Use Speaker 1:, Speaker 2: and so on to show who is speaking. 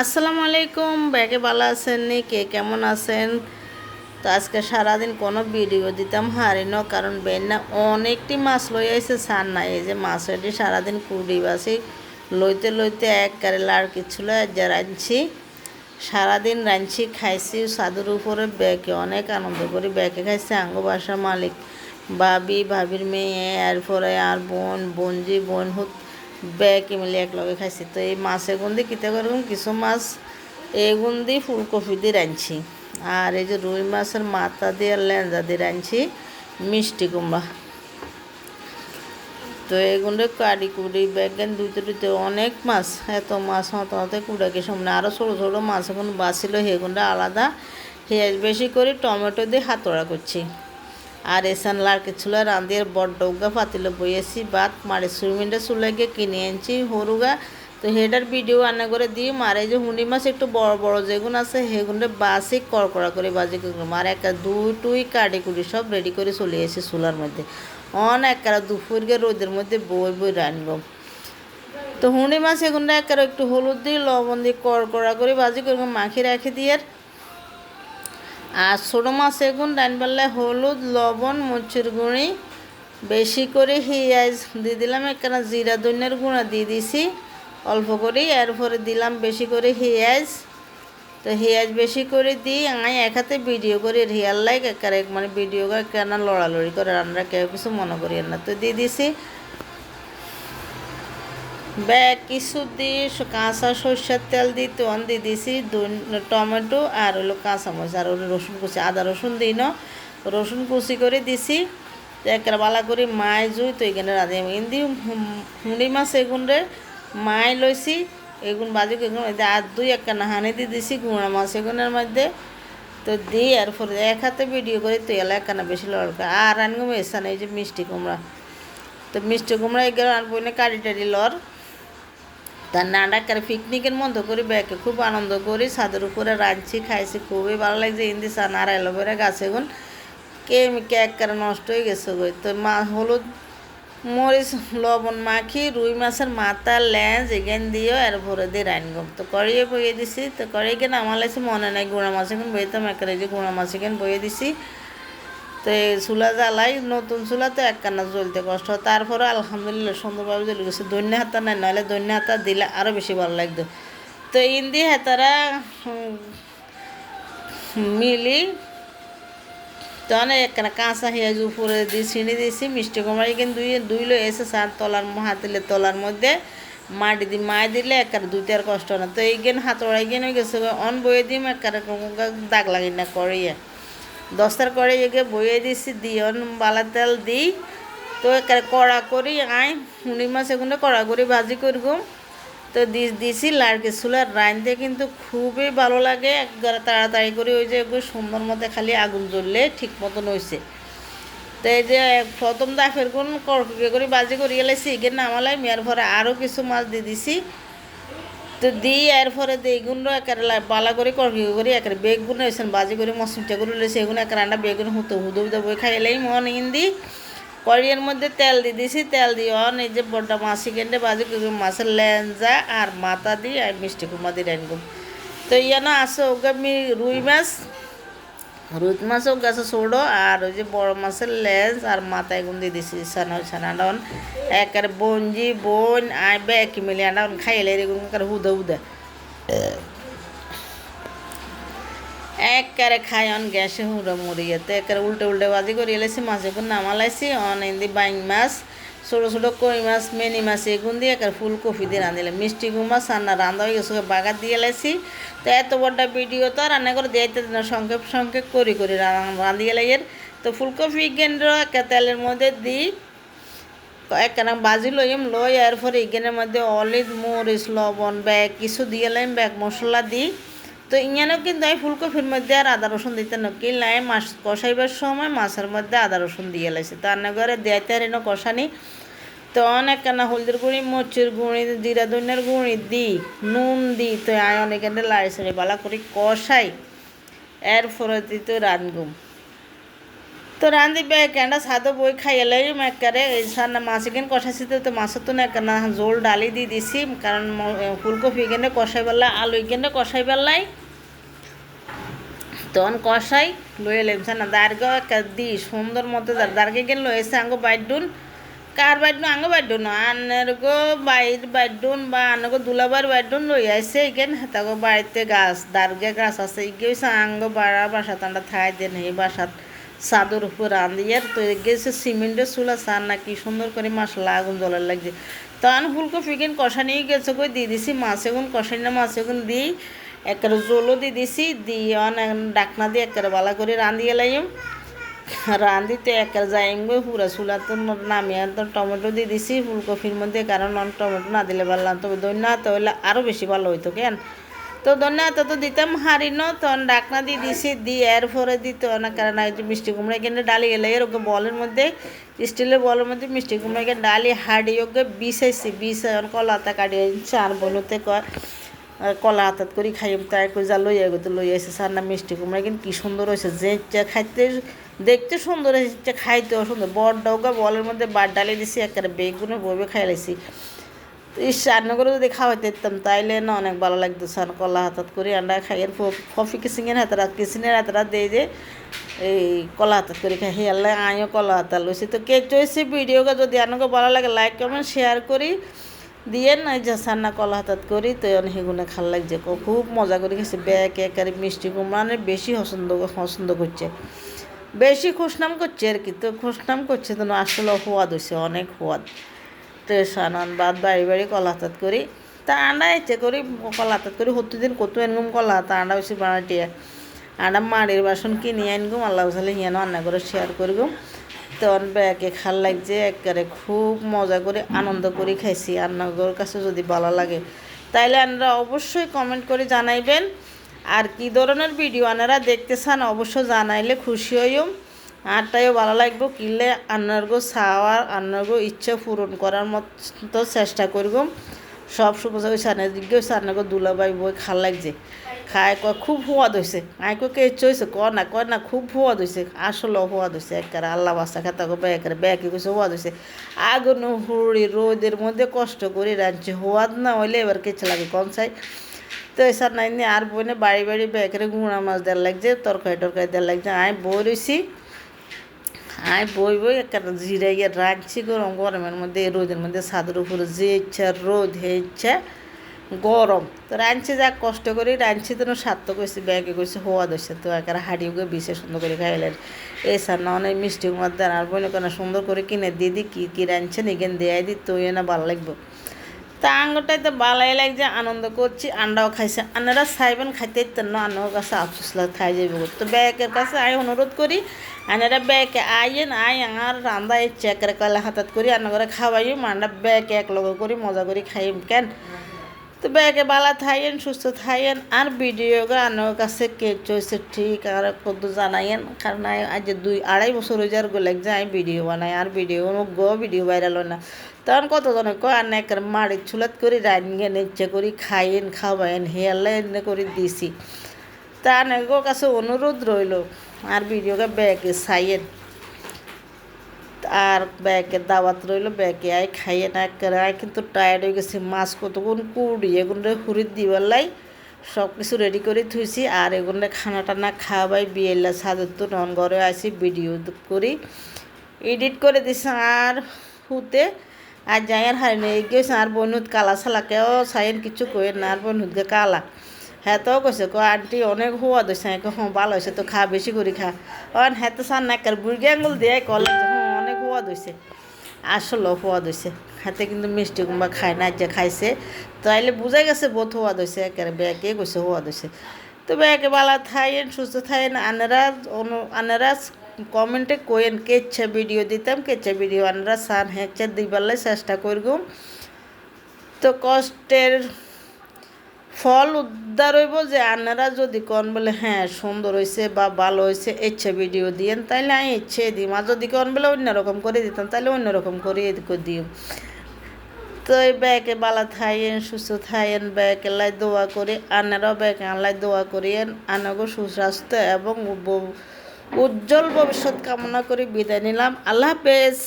Speaker 1: আসসালামু আলাইকুম। ব্যাগে ভালো আছেন নি? কে কেমন আছেন? তো আজকে সারাদিন কোনো ভিডিও দিতাম হারিনো, কারণ বেন্না অনেকটি মাছ লই আইছে সার নাই। এই যে মাছেরটি সারাদিন কুড়ি বাসি লইতে লইতে একবারে লাড় কিছু যা রাঁধছি, সারাদিন রাঁধছি খাইছি ছাদের উপরে ব্যাগে অনেক আনন্দ করি। ব্যাগে খাইছে আঙ্গো বাসার মালিক, ভাবির মেয়ে, এরপরে আর বোনজি বোন হুত ব্যাগে মিলে একলগে খাইছি। তো এই মাছের গুন্দি কিতা করুন, কিছু মাছ এগুন দিয়ে ফুলকপি দিয়ে রাঁধছি, আর এই যে রুই মাছের মাথা দিয়ে লেঞ্জা দিয়ে রাঁধছি মিষ্টি কুমড়া। তো এগুলো কাড়ি কুড়ি ব্যাগেন দুইতে অনেক মাছ, এত মাছ হতে কুড়াকে সামনে আরও ছোটো ছোটো মাছ এখন বাঁচিল, সেগুলো আলাদা পেঁয়াজ বেশি করে টমেটো দিয়ে হাতড়া করছি। আর এসান লাড়কে চুলা রাঁধিয়ে বড্ড উগা পাতিলে বইয়েছি ভাত মারে সুইমিনটা চুলাকে কিনে আনছি হরুগা। তো হেটার ভিডিও রান্না করে দিই। মারে যে হুঁড়ি মাছ একটু বড় বড় যেগুলো আছে সেগুলো বাসি কড়কড়া করে বাজি করে মার একটা দুই কাটি কুড়ি সব রেডি করে চলে এসেছি চুলার মধ্যে। একারা দুপুরকে রোদের মধ্যে বই রানব। তো হুঁড়ি মাছ এগুলো একারা একটু হলুদ দিয়ে লবণ দিয়ে কড়কড়া করে বাজি করে মাখি রাখি দিয়ে, আর ছোটো মাছ এগুন রানবাল্লা হলুদ লবণ মরিচের গুঁড়ি বেশি করে পেঁয়াজ দিয়ে দিলাম, একখানা জিরা ধনিয়ার গুঁড়া দিয়ে দিছি অল্প করে, এরপরে দিলাম বেশি করে পেঁয়াজ। তো পেঁয়াজ বেশি করে দিই আমি এক হাতে ভিডিও করে রিয়াল লাইক একার এক মানে ভিডিও কেন লড়ালড়ি করে রান্না কেউ কিছু মনে করি না। তো দিয়ে দিছি ব্যাগ কিছু দিয়ে কাঁচা সরষের তেল দিয়ে তখন দিয়ে দিছি টমেটো আর হলো কাঁচামরিচ আর হলো রসুন কুচি, আদা রসুন দিই না, রসুন কুচি করে দিছি। তো একটা বালা করে মাই জুই তো এখানে রাঁধি কিন্তু হুঁড়ি মাছ এগুনরে মাই লইছি এগুন বাজি এগুন আর দুই একটা হানি দিয়ে দিছি গুঁড়া মাছ এগুনের মধ্যে। তো দিই এরপরে এক হাতে ভিডিও করে তো এলা একখানা বেশি লড়কা আর আনগুম এসান এই যে মিষ্টি কুমড়া। তো মিষ্টি কুমড়া এগুলো আর বইনে কাটি টাড়ি লড় তার নাডাকার পিকনিকের মতো করে ব্যাগে খুব আনন্দ করি, ছাদের উপরে রাঁধছি খাইছি, খুবই ভালো লাগছে। ইন্দি সান আর অ্যালোভেরা গাছ এখন কে একবারে নষ্ট হয়ে গেছে গই। তো হলুদ মরিচ লবণ মাখি রুই মাছের মাথা লেঞ্জ এখান দিয়েও আর ভরে দিয়ে রানগম। তো কড়িয়ে বইয়ে দিছি। তো কড়িয়ে আমার লাগছে মনে নাই গুঁড়া মাছ এখন বইতাম একবারে যে গুঁড়া মাছ এখানে বইয়ে দিছি। তো এই চুলা জ্বালাই নতুন চুলা তো একখানা জ্বলতে কষ্ট হয়, তারপরে আলহামদুলিল্লাহ সুন্দরভাবে জ্বলে গেছে। দৈন্য হাতা নাই, নাহলে দৈন্য হাতা দিলে আরও বেশি ভালো লাগতো। তো ইন্দি হাতারা মিলি তখন একখানা কাঁচা পেঁয়াজ উপরে দিয়ে ছিঁড়ে দিয়েছি, মিষ্টি কুমড়া কিন্তু দুইলো এসে সার তলার হাতিলে তলার মধ্যে মাটি দিয়ে মায় দিলে একবার দুইতে আর কষ্ট না। তো এইগেন হাতড়াই গেন হয়ে গেছে অন বয়ে দিম একবার দাগ লাগি না করিয়ে দশটার করে এগে বইয়ে দিছি দিয়ন বালা তেল দিই। তো একেবারে কড়া করি আই হুঁড়ি মাছ এগুলো কড়া করে ভাজি করব। তো দিছি লাড়কে চুলার রাঁধতে কিন্তু খুবই ভালো লাগে, একবারে তাড়াতাড়ি করে ওই যে সুন্দর মতো খালি আগুন জ্বললে ঠিক মতন হয়েছে। তো এই যে প্রথম দাফের গুণ কড়কে করে ভাজি করে গেলেছি এগে নামালাই মেয়ের পরে আরও কিছু মাছ দিয়ে দিছি। তো দিই এরপরে এইগুলো একেবারে বালা করে কড়কি করে একেবারে বেগুন হয়েছেন বাজি করে মশমিটা করে লেছে এগুলো একেবারে রান্না বেগুন হুদো বই খাইলেই মন ইন্দি কড়িয়ার মধ্যে তেল দিয়ে দিছি। তেল দিয়ে এই যে বড়টা মাছ চিকেনটা বাজি করে মাছের লেঞ্জা আর মাথা দিয়ে আর মিষ্টি কুমড়া দিয়ে রানগুম। তো ইয়ানো আছে ওকে রুই মাছও গাছে ছোড়ো আর ওই যে বড় মাছের লেজ আর মাথা এগুন দিয়ে দিছি ছানাডন একেবারে বোন আয় ব্যাগ মিলে আনান খাইলে এরকম হুদা একবারে খাই অন গ্যাসে হুড়ো মুড়িয়ে। তো একেবারে উল্টে বাজি করে এলেছি মাছ এগুন নামালাইছি অন এদি বাইং মাছ ছোটো কই মাছ মেনি মাছ এগুন দিয়ে একেবারে ফুলকপি দিয়ে রাঁধিলে মিষ্টি কুমড়া সান্না রান্ধা হয়ে গেছে বাগার দিয়ে এলাইছি। তো এত বড়টা ভিডিও তো রান্না করে দিতে সংক্ষেপ করে রাঁধি এলাইয়ের। তো ফুলকপি কেন্দ্র একটা তেলের মধ্যে দিই একখানা বাজি লইম লই এরপরে ইগেনের মধ্যে অলিভ মরিচ লবণ ব্যাগ কিছু দিয়ে লাইম ব্যাগ মশলা দিই। তো ইঞ্জানও কিন্তু আমি ফুলকপির মধ্যে আর আদা রসুন দিতে নকিল নাই, মাছ কষাইবার সময় মাছের মধ্যে আদা রসুন দিয়ে লাইছি। তো রান্না করে দেয়তে আর এনে কষানি। তো অনেক কানা হলদির গুঁড়ি মরিচের গুঁড়ি জিরা ধনিয়ার গুঁড়ি দিই নুন দিই। তো আয় অনেকখানে লাড়ি সাড়ি বালা করে কষাই এরপরে দিই তো রানগুম। তো রাঁধি কেনটা সাদা বই খাইয়ালাই একারে সান্না মাছ এখানে কষাইছি তো মাছের তো না কেন জোল ডালি দিয়ে দিছি কারণ ফুলকপি এখানে কষাই পেলাই আলু এখানে কষাই পেলাই তখন কষাই লয়ে লেমছে না দার্গাও একটা দি সুন্দর মতো দার্গে গেলে লয়েছে আঙ্গো বাইডুন কার বাইডুন আঙ্গো বাইডুন আনগো বাইর বাইডুন বা আনগো দুলাবার বাইডুন লই আইছে এখানে হেতাগো বাড়িতে গাছ দার্গে গাছ আছে গেছে আঙ্গো বাড়া বাসাত আন্ডা থাই দেন এই বাসাত চাদর উপর রাঁধিয়ার তো গেছে সিমেন্টের চুলা চান না কি সুন্দর করে মশলা আগুন জ্বলার লাগছে তখন ফুলকপি কিন কষা নিয়ে গেছে কই দিয়ে দিছি মাছ এখন কষাই না মাছ এখন দিই একেবারে জলও দিয়ে দিছি দিয়ে ডাকনা দিয়ে একেবারে বালা করে রাঁধিয়ে লাইম রাঁধিতে একেবারে যাইঙ্গ পুরা চুলা তো নামিয়ে তো টমেটো দিয়ে দিছি ফুলকপির মধ্যে কারণ টমেটো না দিলে পারলাম তবে দৈন্যা তো হইলে আরও বেশি ভালো হইতো কেন তো ধন্যবাদ তো দিতাম হারিনো তখন ডাকনা দিয়ে দিছি দিয়ে এর পরে দিতে না কারণ মিষ্টি কুমড়া এখানে ডালি এলে এরকম বলের মধ্যে স্টিলের বলের মধ্যে মিষ্টি কুমড়া এখানে ডালি হাড়ি ওকে বিষাইছি বিষ কলা হাতা কাটিয়ে চার বনুতে কলা হাতাত করে খাইম তাই কই যা লইয়া গেতো লই আসে সার না মিষ্টি কুমড়া কিন্তু কি সুন্দর হয়েছে যে ইচ্ছা খাইতে দেখতে সুন্দর হয়েছে ইচ্ছা খাইতেও সুন্দর বড় ডৌকা বলের মধ্যে বাট ডালি দিছি একেবারে বেগুনে বইবে খাই লাইছি রান্না করে যদি খাওয়াইতে দিতাম তাইলে না অনেক ভালো লাগতো সান কলা হাতাত করে আন্ডা খাইয়ের ফফি কিসিংয়ের হাতারা কিসিনের হাতারা দিয়ে যে এই কলা হাতাত করে খাই হে আল্লাহ আমিও কলা হাতা লইছি তো কে চয়েছে ভিডিওকে যদি আপনাকে ভালো লাগে লাইক কমেন্ট শেয়ার করি দিয়ে না যে সান্না কলা হাতাত করি তো সেগুলো ভাল লাগছে খুব মজা করে খেয়েছে ব্যাগ একারে মিষ্টি কুমড়ানে বেশি পছন্দ করছে বেশি খুশনাম করছে আর কি তো খুশনাম করছে তো আসলে সোয়াদ হয়েছে অনেক সোয়াদ তো সানান বাদ বাড়ি কলা হাতাত করি তা আন্ডা ইচ্ছে করি কলা হাতাত করি দিন কত এনগুম কলা হাতা আন্ডা বেশি বানাটিয়া আন্ডা মাড়ির বাসন কিনে আনগুম আল্লাহ সালে হিয়ানো রান্না করে শেয়ার করগুম তখন ব্যাগে খাল লাগছে একেবারে খুব মজা করে আনন্দ করে খাইছি রান্নাঘর কাছে যদি ভালো লাগে তাইলে আপনারা অবশ্যই কমেন্ট করে জানাইবেন আর কি ধরনের ভিডিও আপনারা দেখতে চান অবশ্যই জানাইলে খুশি হইম আরটাইও ভালো লাগবো কিনলে আন্নারগো চাওয়ার আন্নারগো ইচ্ছা পূরণ করার মতো চেষ্টা করব সব সুবিধা হয়েছে আন্নারগো দুলাবাই বই খাল লাগছে খায় কয় খুব সোয়াদ হয়েছে আইকো কে চয়েছে কয় না খুব সোয়াদ হয়েছে আসলেও সোয়াদ হয়েছে একেবারে আল্লাহ বাসা খাতা একেবারে ব্যাকে কইছে সোয়াদ হয়েছে আগুন হুড়ি রোদের মধ্যে কষ্ট করে রাঁধছে সোয়াদ না হইলে এবার কেছে লাগে কম চাই তো এসার নাই আর বইনে বাড়ি ব্যাকেরে গুঁড়া মাছ দেওয়ার লাগছে তরকারি দেওয়ার লাগছে আয় বই রয়েছি বই একটা জিরাইয়া রাঁধছি গরমের মধ্যে রোদের মধ্যে ছাদের উপরে যে ইচ্ছা রোদ হে ইচ্ছা গরম তো রাঁধছি যা কষ্ট করি রাঁধছি তো সার্থক হয়েছে ব্যাগে কইছে সোয়াদ হয়েছে তো একেবারে হাঁড়িও গিয়ে বিষে সুন্দর করে খাইলেন এই সার না অনেক মিষ্টি মধ্যে আর বই না সুন্দর করে কিনে দিয়ে দিই কী রাঁধছেন এখানে দেয়াই দিই তো না ভালো লাগবো তা আঙ্গটাই তো ভালাই লাগছে আনন্দ করছি আন্ডাও খাইছে আনারা চাইবেন খাইতে ইতেন না আনার কাছে আফসোস লাগে খাই যাইব তো ব্যাগের কাছে আয় অনুরোধ করি আনারা ব্যাগে আইয়েন আর রান্দা এই চেকের কয়লা হাতাত করি আন্না করে খাওয়াইম আন্ডা ব্যাগে এক লগে করি মজা করি খাইম কেন তো ব্যাগে ভালো থাকেন সুস্থ থাকেন আর ভিডিওকে আনার কাছে কে চয়েছে ঠিক আর কত জানাইন কারণ আজ 2-2.5 বছর হয়ে যার গোলাগ যে আমি ভিডিও বানাই আর ভিডিও ভাইরাল হয় না তখন কতজনে কয় আর একের মাড়ির চুলাত করে রান্নেন ইচ্ছে করি খাইয়েন খাওয়াইন হেয়াল্লা এনে করে দিছি তা অনেকের কাছে অনুরোধ রইল আর ভিডিওকে ব্যাগে চাইয়েন আর ব্যাগের দাওয়াত রইল ব্যাগে আয় খাইয়ে না আয় কিন্তু টায়ার্ড হয়ে গেছে মাছ কতক্ষণ কুড়ি এগুলো হুড়ির দিবার সব কিছু রেডি করে থুইছি আর এগুলো খানা টানা খাওয়াই বিয়েলা ছাদের তো নন ঘরে আসি ভিডিও করি এডিট করে দিছি আর হুতে আর যাই আর হারি নিয়ে গেছে আর বনুদ কালা ছালাকেও চাইন কিছু কই না আর বনুদকে কালা হ্যাঁ তো কইছে আন্টি অনেক সোয়াদ হয়েছে হ্যাঁ ভালো হয়েছে তো খা বেশি করে খা হ্যাঁ তো সার নাকার বুড়ি আঙুল দিয়ে কলে অনেক সোয়াদ হয়েছে আসলেও সোয়াদ হয়েছে হাতে কিন্তু মিষ্টি কুমড়া খায় না যে খাইছে তাইলে বুঝাই গেছে বহুত সোয়াদ হয়েছে একেবারে ব্যাগে কইছে সোয়াদ হয়েছে তো ব্যাগে ভালো থাকেন সুস্থ থাকেন আনারা কমেন্টে কইন কেচ্ছে ভিডিও দিতাম কেচ্ছে ভিডিও আনারা সান হেঁচে দিবার চেষ্টা করগুম তো কষ্টের ফল উদ্ধার হইব যে আপনারা যদি কন বলে হ্যাঁ সুন্দর হয়েছে বা ভালো হয়েছে ইচ্ছে ভিডিও দিয়েন তাইলে আমি ইচ্ছে দিম আর যদি কন বলে অন্যরকম করে দিতাম তাহলে অন্যরকম করে দিম তো এই ব্যাগে ভালো থাকেন সুস্থ থাকেন ব্যাগে লাই দোয়া করে আপনারাও ব্যাগে আল্লাহ দোয়া করিয়েন আনাগো সুস্বাস্থ্য এবং উজ্জ্বল ভবিষ্যৎ কামনা করে বিদায় নিলাম। আল্লাহ হাফেজ।